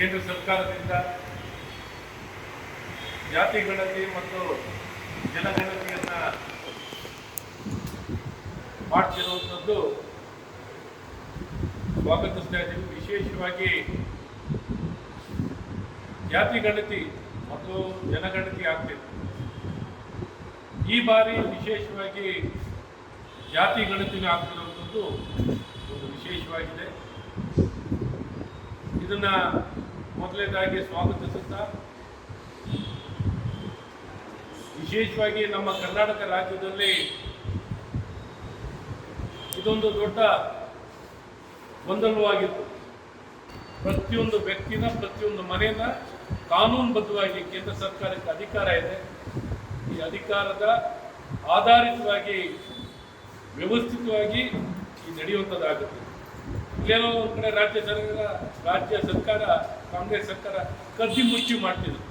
ಕೇಂದ್ರ ಸರ್ಕಾರದಿಂದ ಜಾತಿ ಗಣತಿ ಮತ್ತು ಜನಗಣತಿಯನ್ನ ಮಾಡ್ತಿರುವಂಥದ್ದು ಸ್ವಾಗತಿಸ್ತಾ ಇದ್ದೀವಿ. ವಿಶೇಷವಾಗಿ ಜಾತಿ ಗಣತಿ ಮತ್ತು ಜನಗಣತಿ ಆಗ್ತಿದೆ. ಈ ಬಾರಿ ವಿಶೇಷವಾಗಿ ಜಾತಿ ಗಣತಿನ ಆಗ್ತಿರುವಂಥದ್ದು ಒಂದು ವಿಶೇಷವಾಗಿದೆ. ಇದನ್ನ ಮೊದಲನೇದಾಗಿ ಸ್ವಾಗತಿಸುತ್ತಾ, ವಿಶೇಷವಾಗಿ ನಮ್ಮ ಕರ್ನಾಟಕ ರಾಜ್ಯದಲ್ಲಿ ಇದೊಂದು ದೊಡ್ಡ ಗೊಂದಲವಾಗಿತ್ತು. ಪ್ರತಿಯೊಂದು ವ್ಯಕ್ತಿನ, ಪ್ರತಿಯೊಂದು ಮನೆಯನ್ನ ಕಾನೂನುಬದ್ಧವಾಗಿ ಕೇಂದ್ರ ಸರ್ಕಾರಕ್ಕೆ ಅಧಿಕಾರ ಇದೆ. ಈ ಅಧಿಕಾರದ ಆಧಾರಿತವಾಗಿ ವ್ಯವಸ್ಥಿತವಾಗಿ ಈ ನಡೆಯುವಂಥದ್ದಾಗುತ್ತೆ. ಇಲ್ಲೇನೋ ಒಂದು ಕಡೆ ರಾಜ್ಯ ಸರ್ಕಾರ ಕಾಂಗ್ರೆಸ್ ಸರ್ಕಾರ ಕದ್ದಿ ಮುಚ್ಚಿ ಮಾಡ್ತಿದ್ರು,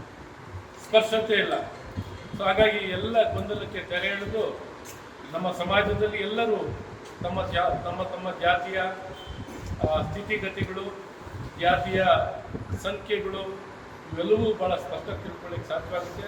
ಸ್ಪರ್ಶತೆ ಇಲ್ಲ. ಸೊ ಹಾಗಾಗಿ ಎಲ್ಲ ಗೊಂದಲಕ್ಕೆ ತೆರೆ ಎಳೆದು ನಮ್ಮ ಸಮಾಜದಲ್ಲಿ ಎಲ್ಲರೂ ತಮ್ಮ ಜಾತಿಯ ಸ್ಥಿತಿಗತಿಗಳು, ಜಾತಿಯ ಸಂಖ್ಯೆಗಳು ಇವೆಲ್ಲವೂ ಭಾಳ ಸ್ಪಷ್ಟ ತಿಳ್ಕೊಳ್ಳಿಕ್ಕೆ ಸಾಧ್ಯವಾಗುತ್ತೆ.